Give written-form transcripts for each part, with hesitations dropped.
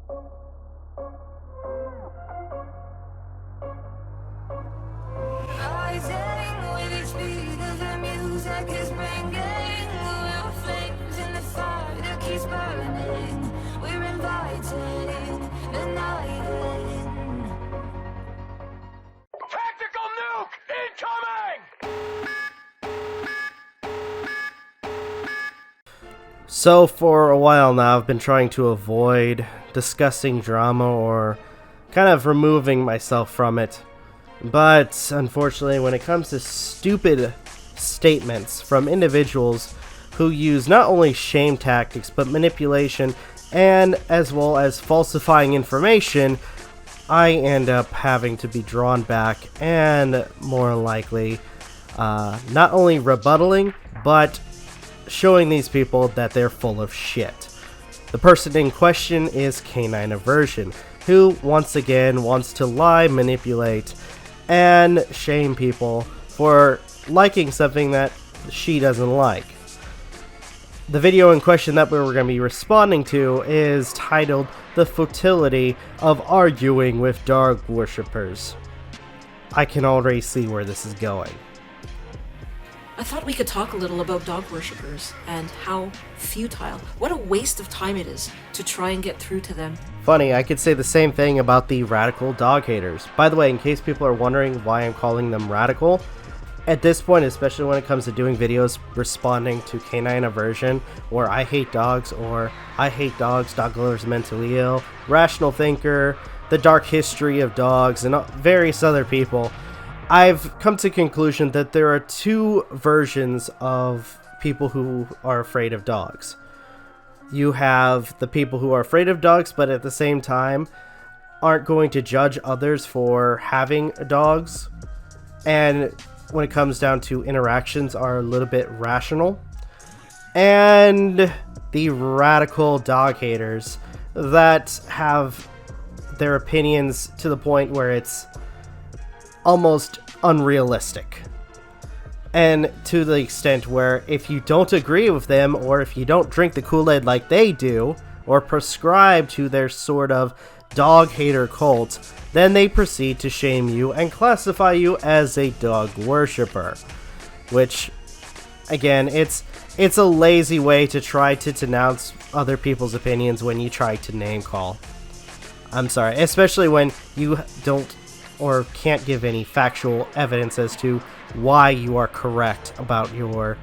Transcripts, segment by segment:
Rising with each beat of the music is ringing. We're flames in the fire that keeps burning. We're inviting the night in. Tactical nuke incoming! So for a while now, I've been trying to avoid discussing drama or kind of removing myself from it. But unfortunately, when it comes to stupid statements from individuals who use not only shame tactics but manipulation and as well as falsifying information, I end up having to be drawn back and more likely not only rebuttaling but showing these people that they're full of shit. The person in question is K9Aversion, who once again wants to lie, manipulate, and shame people for liking something that she doesn't like. The video in question that we were going to be responding to is titled "The Futility of Arguing with Dog Worshippers." I can already see where this is going. I thought we could talk a little about dog worshippers and how futile, what a waste of time it is to try and get through to them. Funny, I could say the same thing about the radical dog haters. By the way, in case people are wondering why I'm calling them radical, at this point, especially when it comes to doing videos responding to K9Aversion, or I hate dogs, or I hate dogs, dog lovers mentally ill, rational thinker, the dark history of dogs, and various other people, I've come to the conclusion that there are two versions of people who are afraid of dogs. You have the people who are afraid of dogs, but at the same time aren't going to judge others for having dogs, and when it comes down to interactions are a little bit rational. And the radical dog haters that have their opinions to the point where it's almost unrealistic, and to the extent where if you don't agree with them, or if you don't drink the Kool-Aid like they do, or prescribe to their sort of dog hater cult, then they proceed to shame you and classify you as a dog worshipper, which again, it's a lazy way to try to denounce other people's opinions when you try to name call. I'm sorry, especially when you don't or can't give any factual evidence as to why you are correct about your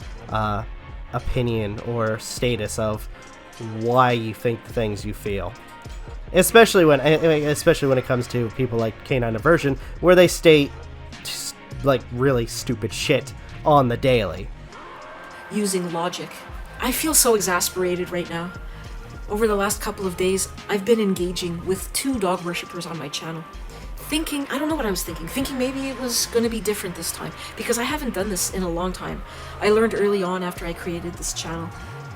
opinion or status of why you think the things you feel. Especially when it comes to people like K9Aversion, where they state like really stupid shit on the daily. Using logic. I feel so exasperated right now. Over the last couple of days, I've been engaging with 2 dog worshippers on my channel. I don't know what I was thinking maybe it was going to be different this time, because I haven't done this in a long time. I learned early on after I created this channel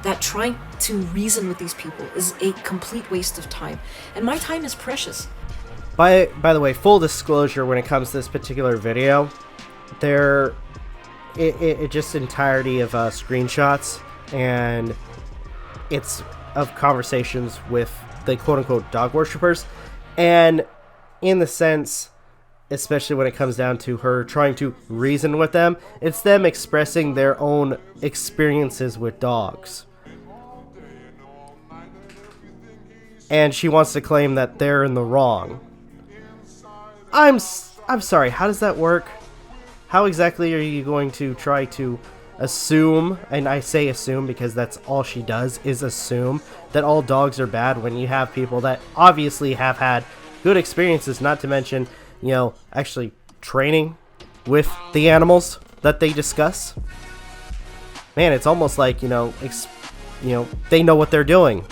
that trying to reason with these people is a complete waste of time, and my time is precious. By the way, full disclosure, when it comes to this particular video, it just entirety of screenshots, and it's of conversations with the quote-unquote dog worshippers, and in the sense, especially when it comes down to her trying to reason with them, it's them expressing their own experiences with dogs. And she wants to claim that they're in the wrong. I'm sorry, how does that work? How exactly are you going to try to assume, and I say assume because that's all she does, is assume that all dogs are bad when you have people that obviously have had good experiences, not to mention, actually training with the animals that they discuss. Man, it's almost like, they know what they're doing.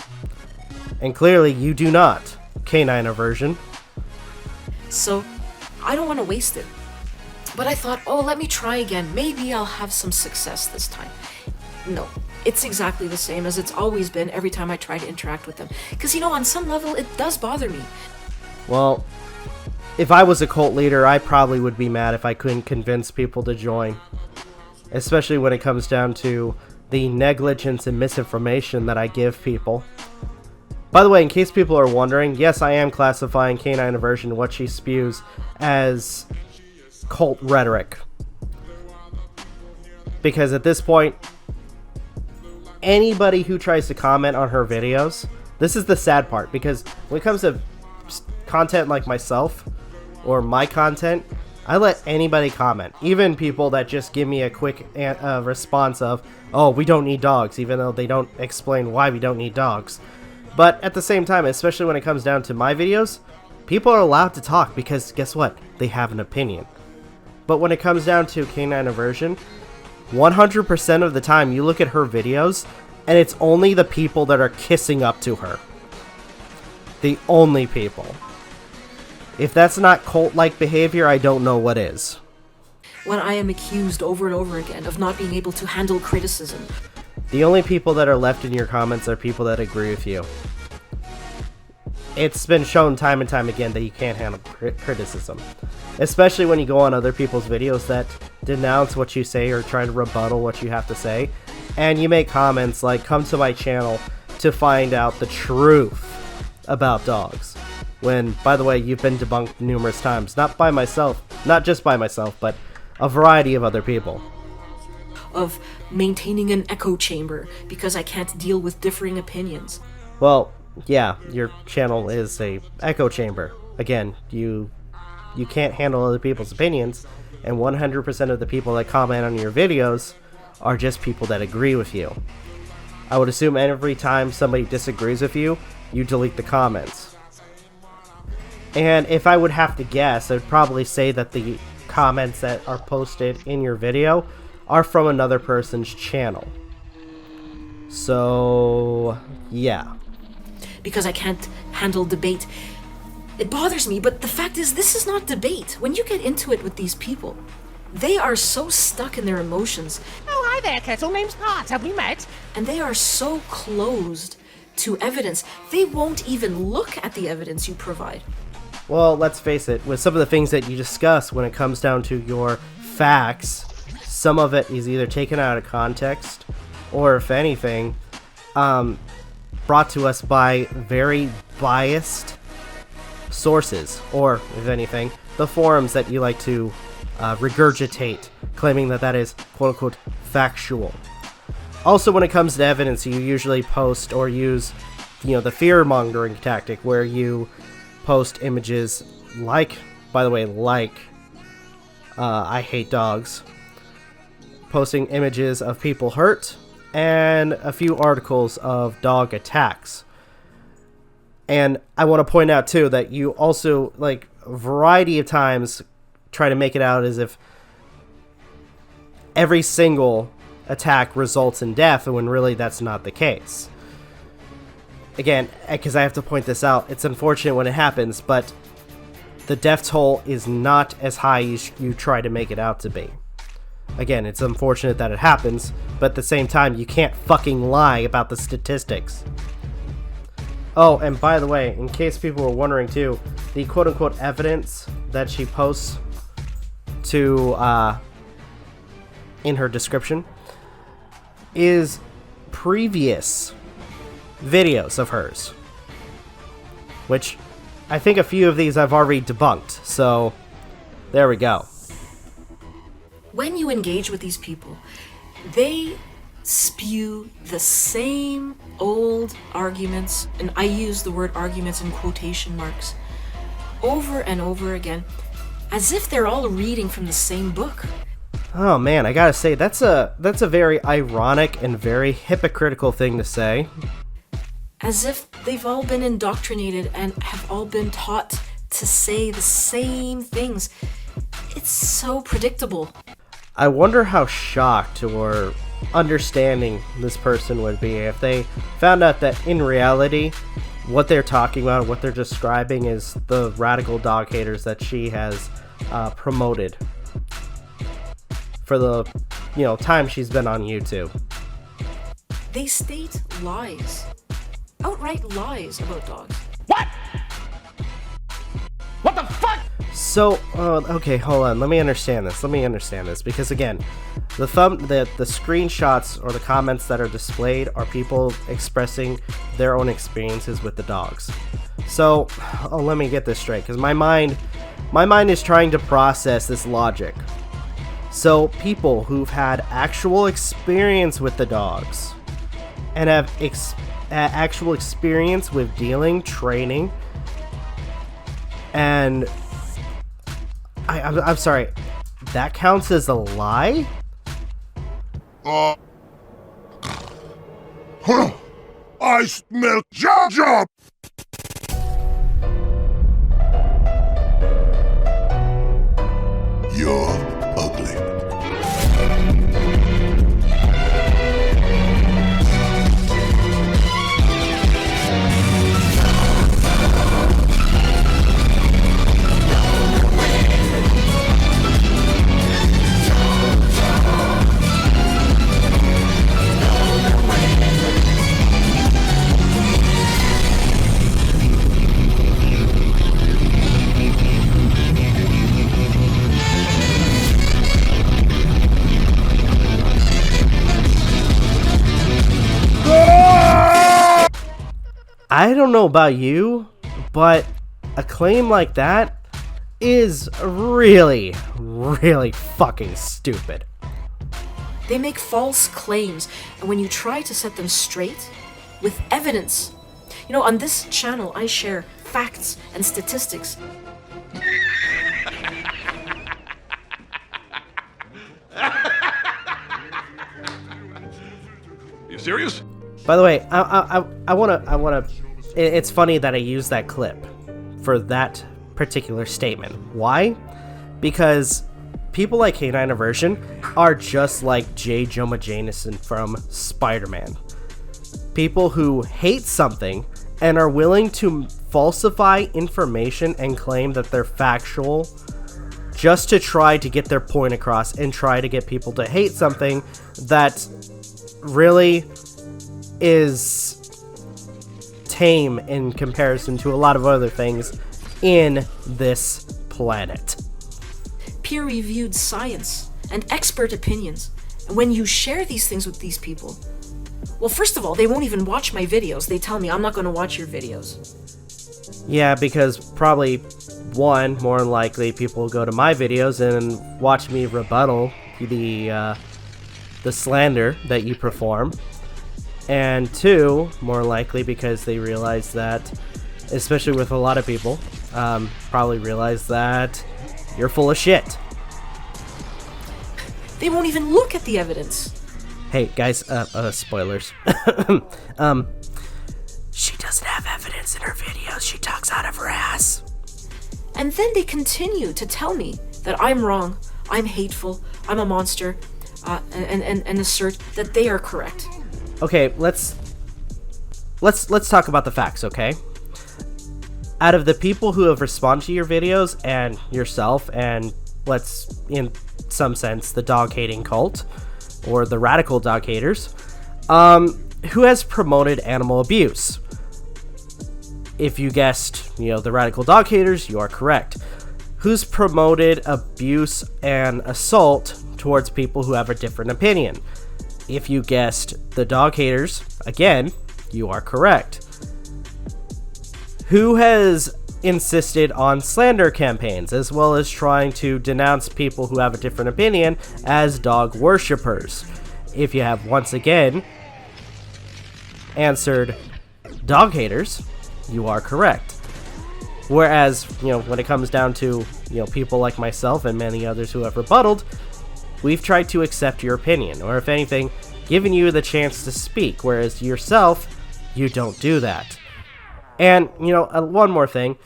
And clearly you do not, K9Aversion. So, I don't want to waste it. But I thought, let me try again. Maybe I'll have some success this time. No, it's exactly the same as it's always been every time I try to interact with them. Because, on some level, it does bother me. Well, if I was a cult leader, I probably would be mad if I couldn't convince people to join. Especially when it comes down to the negligence and misinformation that I give people. By the way, in case people are wondering, yes, I am classifying K9Aversion, what she spews, as cult rhetoric. Because at this point, anybody who tries to comment on her videos, this is the sad part, because when it comes to content like myself, or my content, I let anybody comment. Even people that just give me a quick response of, oh, we don't need dogs, even though they don't explain why we don't need dogs. But at the same time, especially when it comes down to my videos, people are allowed to talk because guess what? They have an opinion. But when it comes down to K9Aversion, 100% of the time you look at her videos and it's only the people that are kissing up to her. The only people. If that's not cult-like behavior, I don't know what is. When I am accused over and over again of not being able to handle criticism. The only people that are left in your comments are people that agree with you. It's been shown time and time again that you can't handle criticism. Especially when you go on other people's videos that denounce what you say or try to rebuttal what you have to say. And you make comments like, come to my channel to find out the truth about dogs. When, by the way, you've been debunked numerous times. Not by myself, not just by myself, but a variety of other people. Of maintaining an echo chamber because I can't deal with differing opinions. Well, yeah, your channel is a echo chamber. Again, you can't handle other people's opinions, and 100% of the people that comment on your videos are just people that agree with you. I would assume every time somebody disagrees with you, you delete the comments. And if I would have to guess, I'd probably say that the comments that are posted in your video are from another person's channel. So, yeah. Because I can't handle debate. It bothers me, but the fact is, this is not debate. When you get into it with these people, they are so stuck in their emotions. Oh, hi there, Kettle. Name's Pat. Have we met? And they are so closed to evidence, they won't even look at the evidence you provide. Well, let's face it, with some of the things that you discuss when it comes down to your facts, some of it is either taken out of context, or if anything, brought to us by very biased sources, or if anything, the forums that you like to regurgitate, claiming that that is quote-unquote factual. Also, when it comes to evidence, you usually post or use, the fear-mongering tactic, where you post images like, by the way, I hate dogs, posting images of people hurt, and a few articles of dog attacks. And I want to point out, too, that you also, a variety of times try to make it out as if every single attack results in death, when really that's not the case. Again, because I have to point this out, it's unfortunate when it happens, but the death toll is not as high as you try to make it out to be. Again, it's unfortunate that it happens, but at the same time, you can't fucking lie about the statistics. Oh, and by the way, in case people were wondering too, the quote-unquote evidence that she posts to, in her description, is previous videos of hers, which I think a few of these I've already debunked, so there we go. When you engage with these people, they spew the same old arguments, and I use the word arguments in quotation marks, over and over again, as if they're all reading from the same book. Oh man, I gotta say, that's a very ironic and very hypocritical thing to say. As if they've all been indoctrinated and have all been taught to say the same things. It's so predictable. I wonder how shocked or understanding this person would be if they found out that in reality, what they're talking about, what they're describing is the radical dog haters that she has promoted for the, time she's been on YouTube. They state lies. Outright lies about dogs. What? What the fuck? So, okay, hold on. Let me understand this. Because again, The screenshots or the comments that are displayed are people expressing their own experiences with the dogs. So, let me get this straight, because my mind is trying to process this logic. So, people who've had actual experience with the dogs and have actual experience with dealing, training, and I'm sorry, that counts as a lie? I smell job. You're ugly. I don't know about you, but a claim like that is really, really fucking stupid. They make false claims, and when you try to set them straight with evidence, on this channel I share facts and statistics. You serious? By the way, I wanna. It's funny that I used that clip for that particular statement. Why? Because people like K9Aversion are just like J. Jonah Jameson from Spider-Man. People who hate something and are willing to falsify information and claim that they're factual just to try to get their point across and try to get people to hate something that really is tame in comparison to a lot of other things in this planet. Peer-reviewed science and expert opinions. And when you share these things with these people, well, first of all, they won't even watch my videos. They tell me, I'm not going to watch your videos. Yeah, because probably, one, more than likely, people will go to my videos and watch me rebuttal the slander that you perform. And two, more likely because they realize that, especially with a lot of people, probably realize that you're full of shit. They won't even look at the evidence. Hey, guys, spoilers. She doesn't have evidence in her videos. She talks out of her ass. And then they continue to tell me that I'm wrong, I'm hateful, I'm a monster, and assert that they are correct. Okay, let's talk about the facts, okay? Out of the people who have responded to your videos and yourself, and let's, in some sense, the dog-hating cult, or the radical dog haters, who has promoted animal abuse? If you guessed, the radical dog haters, you are correct. Who's promoted abuse and assault towards people who have a different opinion? If you guessed the dog haters, again, you are correct. Who has insisted on slander campaigns, as well as trying to denounce people who have a different opinion as dog worshippers? If you have once again answered dog haters, you are correct. Whereas, when it comes down to, people like myself and many others who have rebutted, we've tried to accept your opinion, or if anything, giving you the chance to speak, whereas yourself, you don't do that. And, one more thing.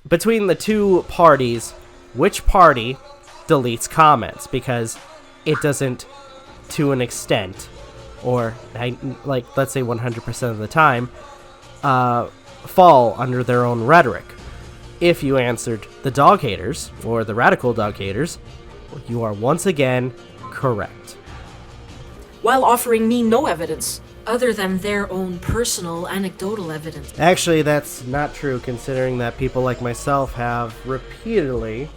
Between the two parties, which party deletes comments? Because it doesn't, to an extent, or, let's say 100% of the time, fall under their own rhetoric. If you answered the dog haters, or the radical dog haters, you are once again correct. While offering me no evidence, other than their own personal anecdotal evidence. Actually, that's not true, considering that people like myself have repeatedly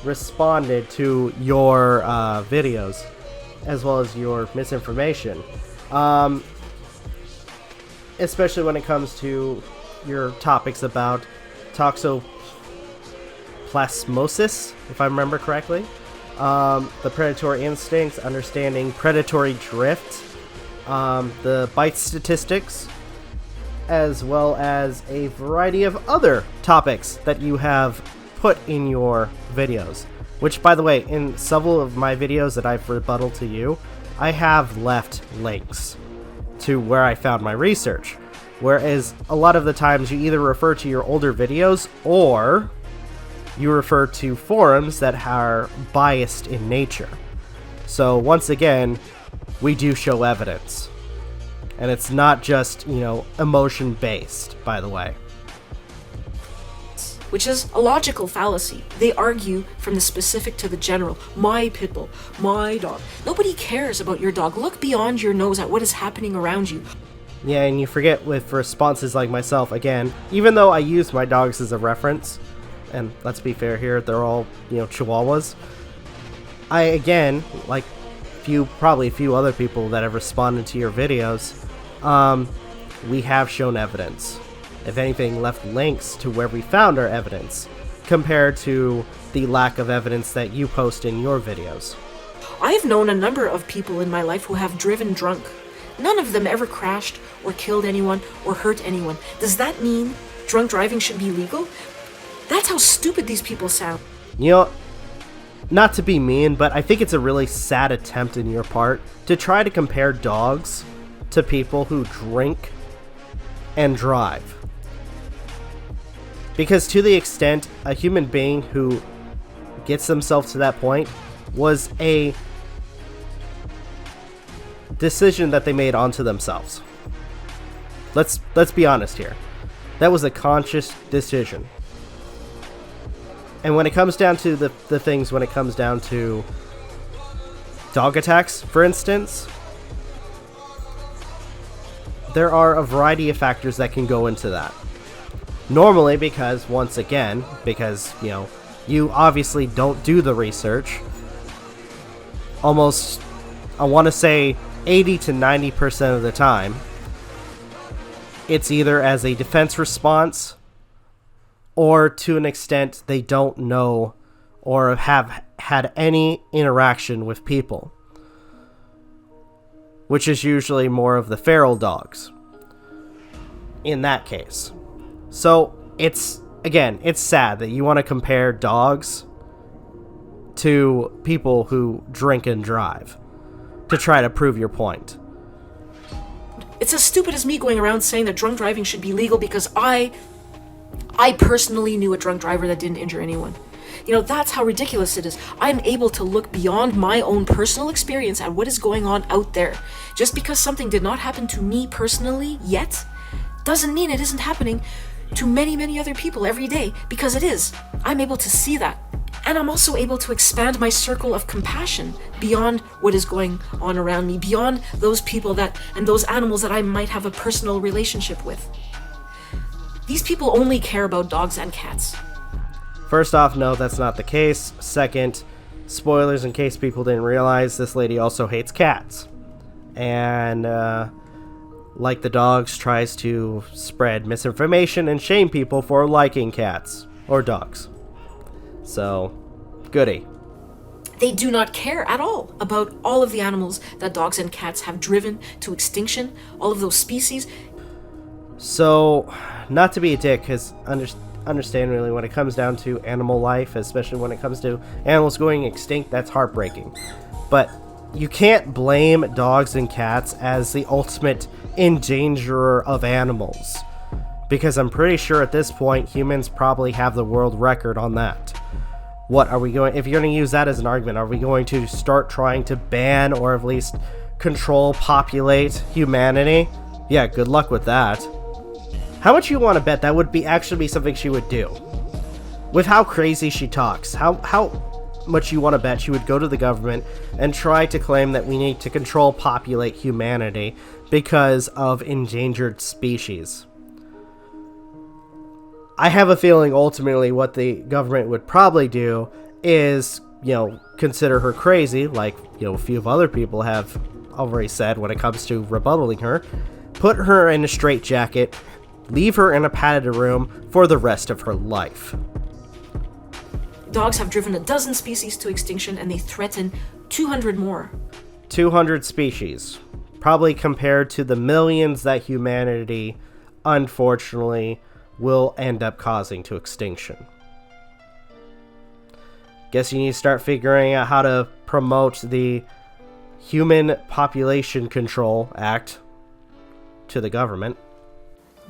responded to your videos as well as your misinformation. Especially when it comes to your topics about toxoplasmosis, if I remember correctly. The predatory instincts, understanding predatory drift, the bite statistics, as well as a variety of other topics that you have put in your videos. Which, by the way, in several of my videos that I've rebutted to you, I have left links to where I found my research. Whereas a lot of the times you either refer to your older videos or you refer to forums that are biased in nature. So once again, we do show evidence. And it's not just, emotion based, by the way. Which is a logical fallacy. They argue from the specific to the general. My pit bull, my dog. Nobody cares about your dog. Look beyond your nose at what is happening around you. Yeah, and you forget with responses like myself, again, even though I use my dogs as a reference, and let's be fair here, they're all, Chihuahuas, I, again, like probably a few other people that have responded to your videos, we have shown evidence. If anything, left links to where we found our evidence, compared to the lack of evidence that you post in your videos. I've known a number of people in my life who have driven drunk. None of them ever crashed or killed anyone or hurt anyone. Does that mean drunk driving should be legal? That's how stupid these people sound. Not to be mean, but I think it's a really sad attempt in your part to try to compare dogs to people who drink and drive. Because to the extent a human being who gets themselves to that point was a decision that they made onto themselves. Let's be honest here. That was a conscious decision. And when it comes down to the things, when it comes down to dog attacks, for instance, there are a variety of factors that can go into that. Normally, because, once again, you obviously don't do the research, almost, I want to say, 80 to 90% of the time, it's either as a defense response, or to an extent they don't know or have had any interaction with people, which is usually more of the feral dogs in that case. So it's sad that you want to compare dogs to people who drink and drive to try to prove your point. It's as stupid as me going around saying that drunk driving should be legal because I personally knew a drunk driver that didn't injure anyone. That's how ridiculous it is. I'm able to look beyond my own personal experience at what is going on out there. Just because something did not happen to me personally yet, doesn't mean it isn't happening to many, many other people every day, because it is. I'm able to see that. And I'm also able to expand my circle of compassion beyond what is going on around me, beyond those people and those animals that I might have a personal relationship with. These people only care about dogs and cats. First off, no, that's not the case. Second, spoilers in case people didn't realize, this lady also hates cats. And, like the dogs, tries to spread misinformation and shame people for liking cats or dogs. So, goody. They do not care at all about all of the animals that dogs and cats have driven to extinction, all of those species. So, not to be a dick, because understand really when it comes down to animal life, especially when it comes to animals going extinct, that's heartbreaking. But you can't blame dogs and cats as the ultimate endangerer of animals, because I'm pretty sure at this point humans probably have the world record on that. What are we going, if you're going to use that as an argument, are we going to start trying to ban or at least control, populate humanity? Yeah, good luck with that. How much you want to bet that would actually be something she would do? With how crazy she talks, how much you want to bet she would go to the government and try to claim that we need to control, populate humanity because of endangered species? I have a feeling ultimately what the government would probably do is, consider her crazy, like, a few of other people have already said when it comes to rebuttaling her, put her in a straitjacket, leave her in a padded room for the rest of her life. Dogs have driven 12 species to extinction, and they threaten 200 more. 200 species, probably compared to the millions that humanity, unfortunately, will end up causing to extinction. Guess you need to start figuring out how to promote the Human Population Control Act to the government.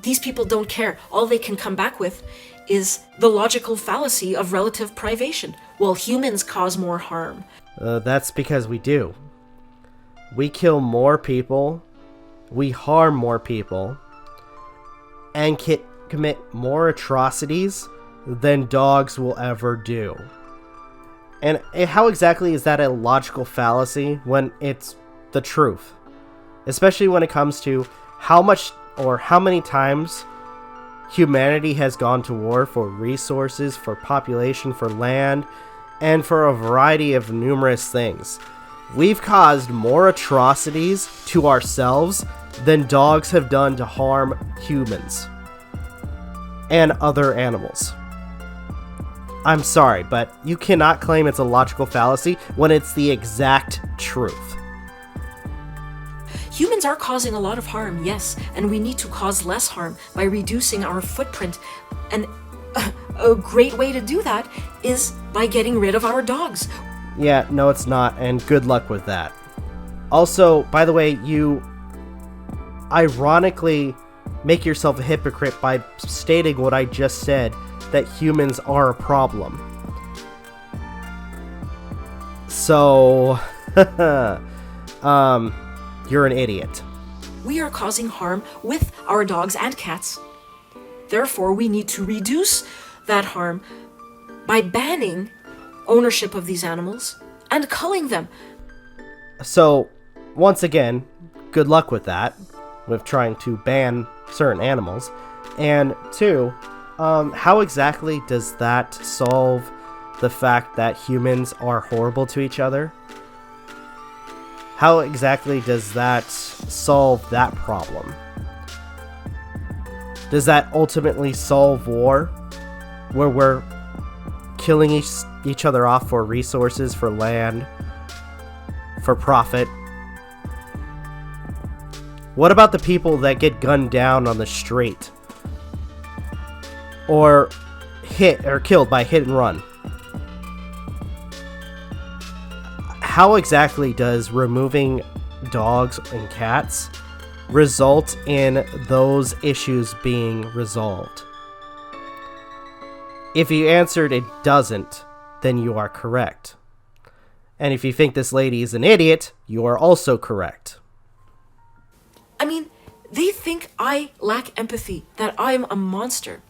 These people don't care. All they can come back with is the logical fallacy of relative privation. Well, humans cause more harm. That's because we do. We kill more people, we harm more people, and commit more atrocities than dogs will ever do. And how exactly is that a logical fallacy when it's the truth? Especially when it comes to how much or how many times humanity has gone to war for resources, for population, for land, and for a variety of numerous things. We've caused more atrocities to ourselves than dogs have done to harm humans and other animals. I'm sorry, but you cannot claim it's a logical fallacy when it's the exact truth. Humans are causing a lot of harm, yes, and we need to cause less harm by reducing our footprint. And a great way to do that is by getting rid of our dogs. Yeah, no it's not, and good luck with that. Also, by the way, you ironically make yourself a hypocrite by stating what I just said, that humans are a problem. So, you're an idiot. We are causing harm with our dogs and cats. Therefore, we need to reduce that harm by banning ownership of these animals and culling them. So, once again, good luck with that, with trying to ban certain animals. And two, how exactly does that solve the fact that humans are horrible to each other? How exactly does that solve that problem? Does that ultimately solve war, where we're killing each other off for resources, for land, for profit? What about the people that get gunned down on the street? Or hit or killed by hit and run? How exactly does removing dogs and cats result in those issues being resolved? If you answered it doesn't, then you are correct. And if you think this lady is an idiot, you are also correct. I mean, they think I lack empathy, that I'm a monster.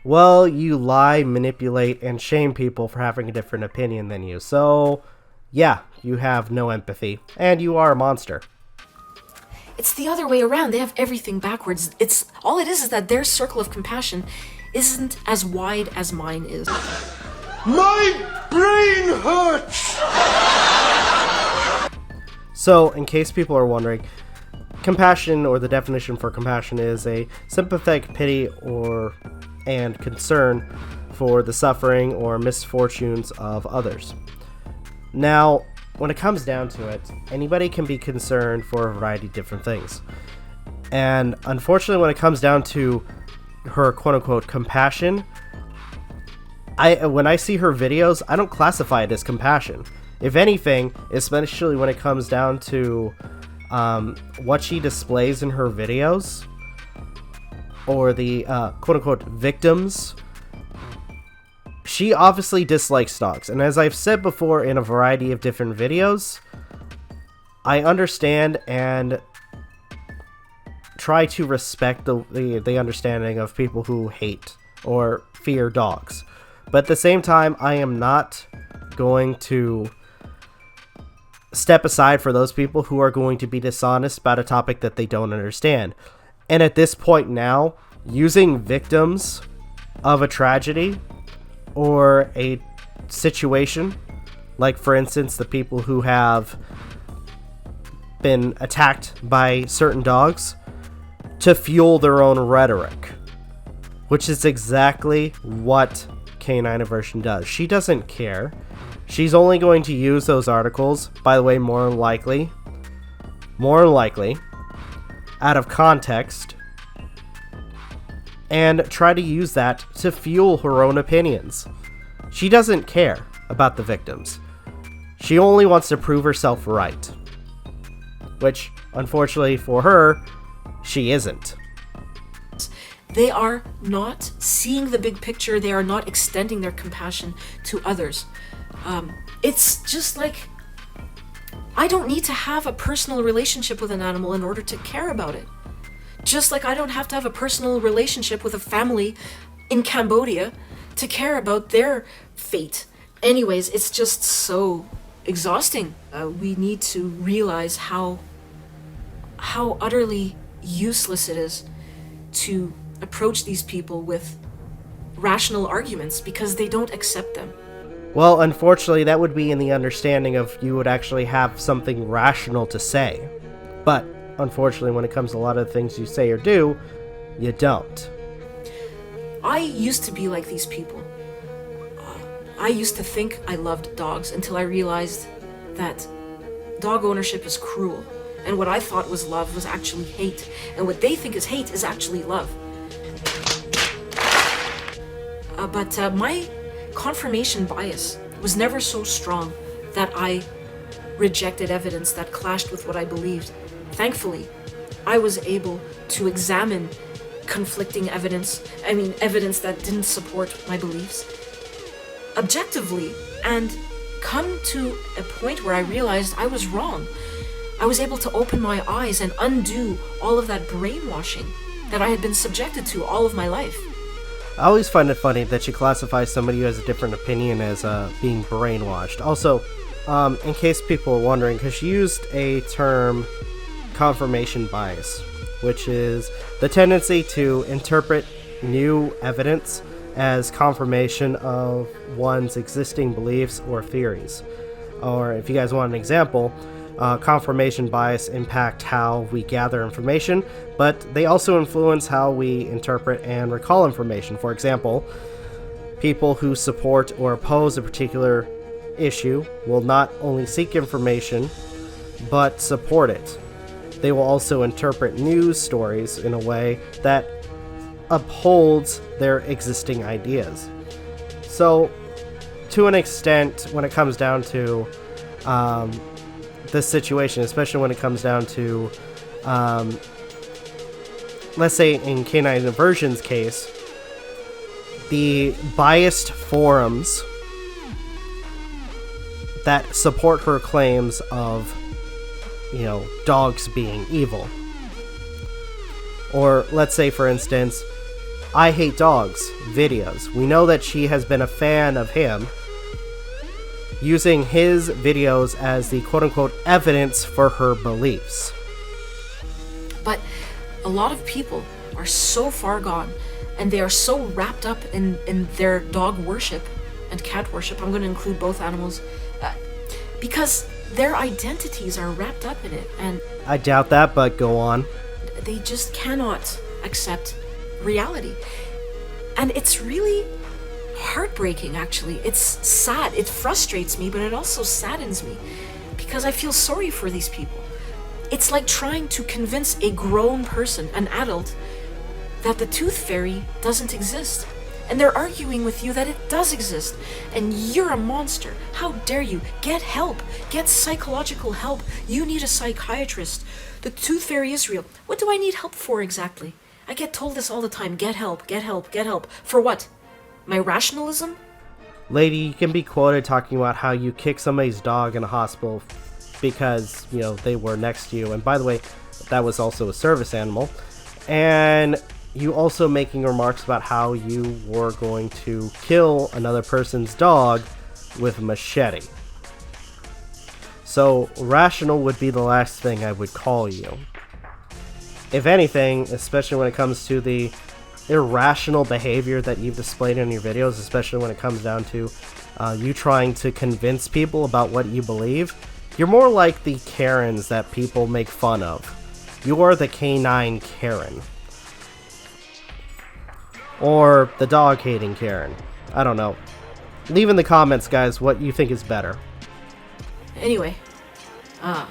Well, you lie, manipulate, and shame people for having a different opinion than you. So, yeah, you have no empathy, and you are a monster. It's the other way around. They have everything backwards. All it is that their circle of compassion isn't as wide as mine is. My brain hurts! So, in case people are wondering, compassion, or the definition for compassion, is a sympathetic pity and concern for the suffering or misfortunes of others. Now, when it comes down to it, anybody can be concerned for a variety of different things. And unfortunately, when it comes down to her quote-unquote compassion, when I see her videos, I don't classify it as compassion. If anything, especially when it comes down to what she displays in her videos, or the quote-unquote victims, she obviously dislikes dogs. And as I've said before in a variety of different videos, I understand and try to respect the understanding of people who hate or fear dogs. But at the same time, I am not going to step aside for those people who are going to be dishonest about a topic that they don't understand. And at this point now, using victims of a tragedy or a situation, like for instance the people who have been attacked by certain dogs, to fuel their own rhetoric, which is exactly what K9Aversion does. She doesn't care. She's only going to use those articles, by the way, more than likely, out of context, and try to use that to fuel her own opinions. She doesn't care about the victims. She only wants to prove herself right. Which, unfortunately for her, she isn't. They are not seeing the big picture. They are not extending their compassion to others. It's just like, I don't need to have a personal relationship with an animal in order to care about it. Just like I don't have to have a personal relationship with a family in Cambodia to care about their fate. Anyways, it's just so exhausting. We need to realize how utterly useless it is to approach these people with rational arguments because they don't accept them. Well, unfortunately, that would be in the understanding of you would actually have something rational to say. But, unfortunately, when it comes to a lot of the things you say or do, you don't. I used to be like these people. I used to think I loved dogs until I realized that dog ownership is cruel. And what I thought was love was actually hate. And what they think is hate is actually love. But my confirmation bias was never so strong that I rejected evidence that clashed with what I believed. Thankfully, I was able to examine conflicting evidence that didn't support my beliefs objectively, and come to a point where I realized I was wrong. I was able to open my eyes and undo all of that brainwashing that I had been subjected to all of my life. I always find it funny that you classify somebody who has a different opinion as being brainwashed. Also, in case people are wondering, because she used a term, confirmation bias, which is the tendency to interpret new evidence as confirmation of one's existing beliefs or theories. Or if you guys want an example, confirmation bias impact how we gather information, but they also influence how we interpret and recall information. For example, people who support or oppose a particular issue will not only seek information, but support it. They will also interpret news stories in a way that upholds their existing ideas. So, to an extent, when it comes down to this situation, especially when it comes down to, let's say in K9Aversion's case, the biased forums that support her claims of, dogs being evil. Or let's say, for instance, I Hate Dogs videos. We know that she has been a fan of him, using his videos as the quote-unquote evidence for her beliefs. But a lot of people are so far gone, and they are so wrapped up in their dog worship and cat worship. I'm going to include both animals, because their identities are wrapped up in it, and I doubt that, but go on. They just cannot accept reality. And it's really heartbreaking, actually. It's sad. It frustrates me, but it also saddens me, because I feel sorry for these people. It's like trying to convince a grown person, an adult, that the tooth fairy doesn't exist. And they're arguing with you that it does exist. And you're a monster. How dare you? Get help. Get psychological help. You need a psychiatrist. The tooth fairy is real. What do I need help for exactly? I get told this all the time. Get help, get help, get help. For what? My rationalism? Lady, you can be quoted talking about how you kicked somebody's dog in a hospital because, they were next to you. And by the way, that was also a service animal. And you also making remarks about how you were going to kill another person's dog with a machete. So, rational would be the last thing I would call you. If anything, especially when it comes to the irrational behavior that you've displayed in your videos, especially when it comes down to you trying to convince people about what you believe. You're more like the Karens that people make fun of. You are the K9 Karen. Or the dog-hating Karen. I don't know. Leave in the comments, guys, what you think is better. Anyway, I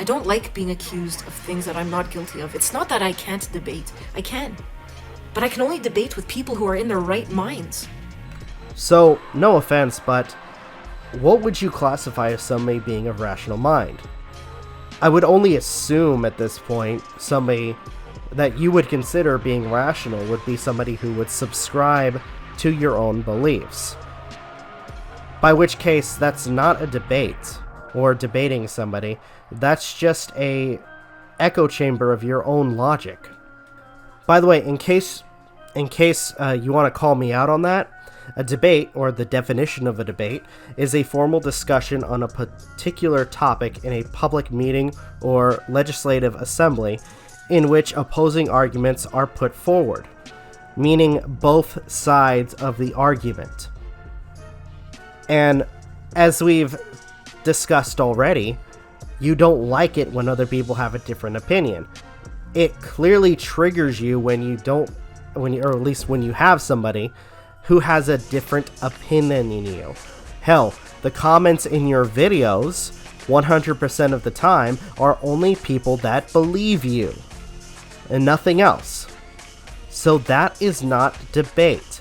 don't like being accused of things that I'm not guilty of. It's not that I can't debate. I can. But I can only debate with people who are in their right minds. So, no offense, but what would you classify as somebody being of rational mind? I would only assume at this point somebody that you would consider being rational would be somebody who would subscribe to your own beliefs. By which case, that's not a debate or debating somebody. That's just a echo chamber of your own logic. By the way, in case you want to call me out on that, a debate, or the definition of a debate, is a formal discussion on a particular topic in a public meeting or legislative assembly in which opposing arguments are put forward, meaning both sides of the argument. And as we've discussed already, you don't like it when other people have a different opinion. It clearly triggers you when you have somebody who has a different opinion than you. Hell, the comments in your videos, 100% of the time, are only people that believe you, and nothing else. So that is not debate.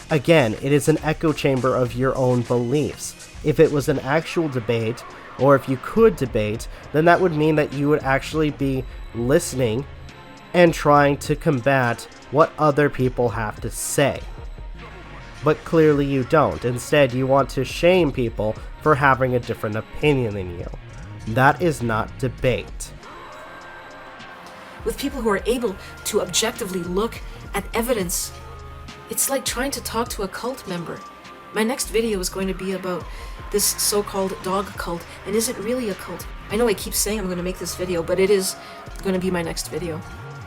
Again, it is an echo chamber of your own beliefs. If it was an actual debate, or if you could debate, then that would mean that you would actually be listening and trying to combat what other people have to say. But clearly you don't. Instead, you want to shame people for having a different opinion than you. That is not debate. With people who are able to objectively look at evidence, it's like trying to talk to a cult member. My next video is going to be about this so-called dog cult, and is it really a cult? I know I keep saying I'm going to make this video, but it is going to be my next video.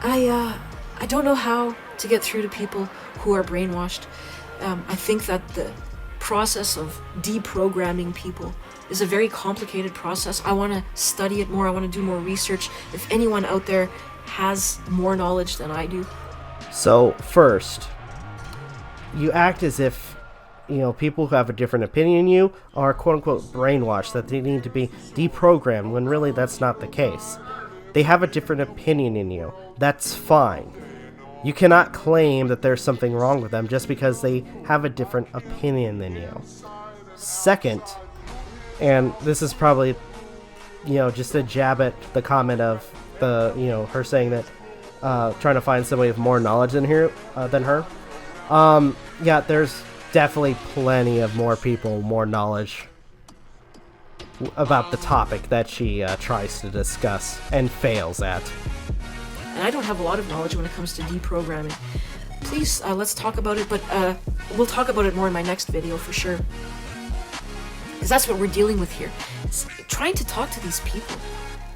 I don't know how to get through to people who are brainwashed. I think that the process of deprogramming people is a very complicated process. I want to study it more. I want to do more research. If anyone out there has more knowledge than I do. So, first, you act as if, people who have a different opinion than you are quote-unquote brainwashed, that they need to be deprogrammed, when really that's not the case. They have a different opinion than you. That's fine. You cannot claim that there's something wrong with them just because they have a different opinion than you. Second, and this is probably, just a jab at the comment of her saying that, trying to find somebody with more knowledge than her. Yeah, there's definitely plenty of more people, more knowledge about the topic that she tries to discuss and fails at. And I don't have a lot of knowledge when it comes to deprogramming. Please, let's talk about it, but we'll talk about it more in my next video for sure. Because that's what we're dealing with here. Trying to talk to these people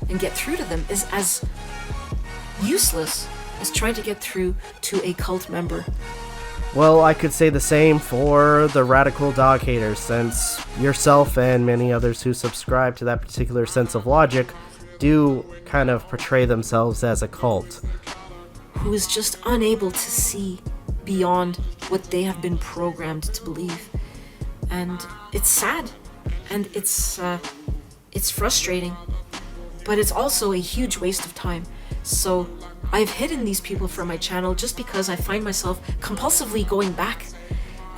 and get through to them is as useless as trying to get through to a cult member. Well, I could say the same for the radical dog haters, since yourself and many others who subscribe to that particular sense of logic do kind of portray themselves as a cult. Who is just unable to see beyond what they have been programmed to believe. And it's sad, and it's frustrating, but it's also a huge waste of time. So I've hidden these people from my channel just because I find myself compulsively going back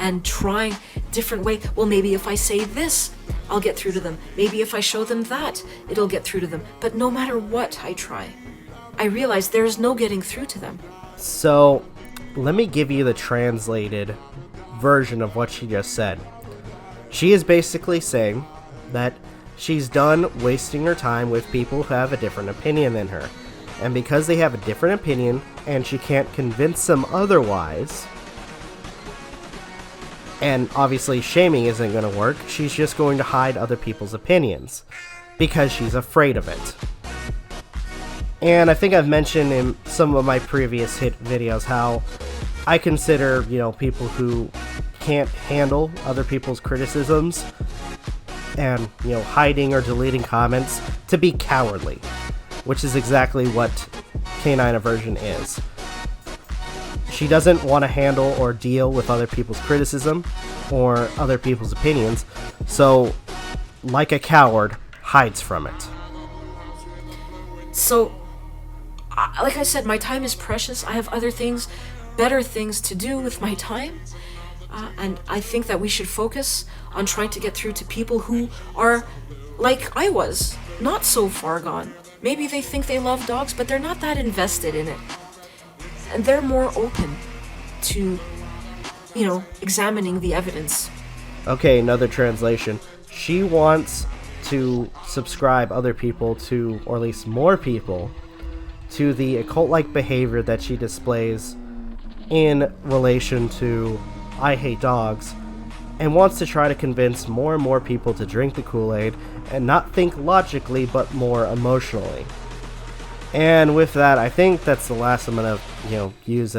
and trying different ways. Well, maybe if I say this, I'll get through to them. Maybe if I show them that, it'll get through to them. But no matter what I try, I realize there is no getting through to them. So, let me give you the translated version of what she just said. She is basically saying that she's done wasting her time with people who have a different opinion than her. And because they have a different opinion, and she can't convince them otherwise, and obviously shaming isn't going to work, she's just going to hide other people's opinions, because she's afraid of it. And I think I've mentioned in some of my previous hit videos how I consider, people who can't handle other people's criticisms and, hiding or deleting comments to be cowardly, which is exactly what K9Aversion is. She doesn't want to handle or deal with other people's criticism or other people's opinions, so, like a coward, hides from it. So, like I said, my time is precious. I have other things, better things to do with my time. And I think that we should focus on trying to get through to people who are, like I was, not so far gone. Maybe they think they love dogs, but they're not that invested in it. And they're more open to, examining the evidence. Okay, another translation. She wants to subscribe other people to, or at least more people, to the occult-like behavior that she displays in relation to I hate dogs, and wants to try to convince more and more people to drink the Kool-Aid and not think logically but more emotionally. And with that, I think that's the last I'm gonna, use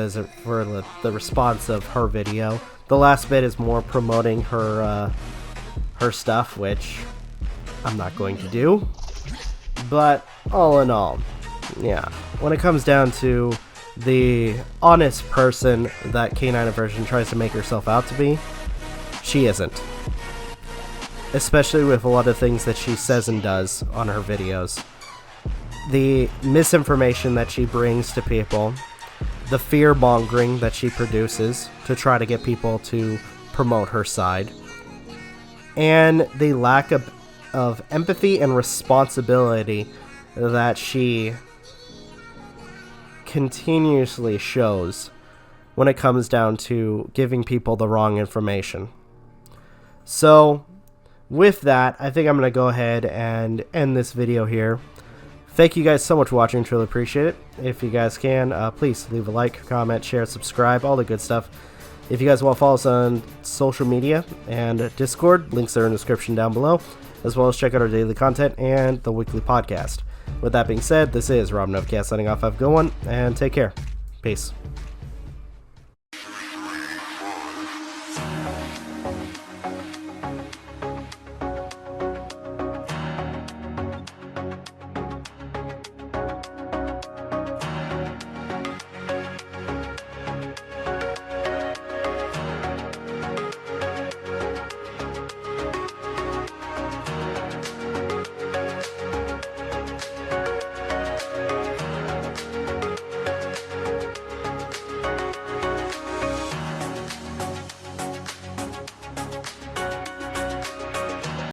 for the response of her video. The last bit is more promoting her stuff, which I'm not going to do. But all in all, yeah, when it comes down to the honest person that K9Aversion tries to make herself out to be, she isn't. Especially with a lot of things that she says and does on her videos. The misinformation that she brings to people, the fear-mongering that she produces to try to get people to promote her side, and the lack of empathy and responsibility that she continuously shows when it comes down to giving people the wrong information. So, with that, I think I'm going to go ahead and end this video here. Thank you guys so much for watching, truly appreciate it. If you guys can, please leave a like, comment, share, subscribe, all the good stuff. If you guys want to follow us on social media and Discord, links are in the description down below, as well as check out our daily content and the weekly podcast. With that being said, this is Novakast signing off. Have a good one, and take care. Peace.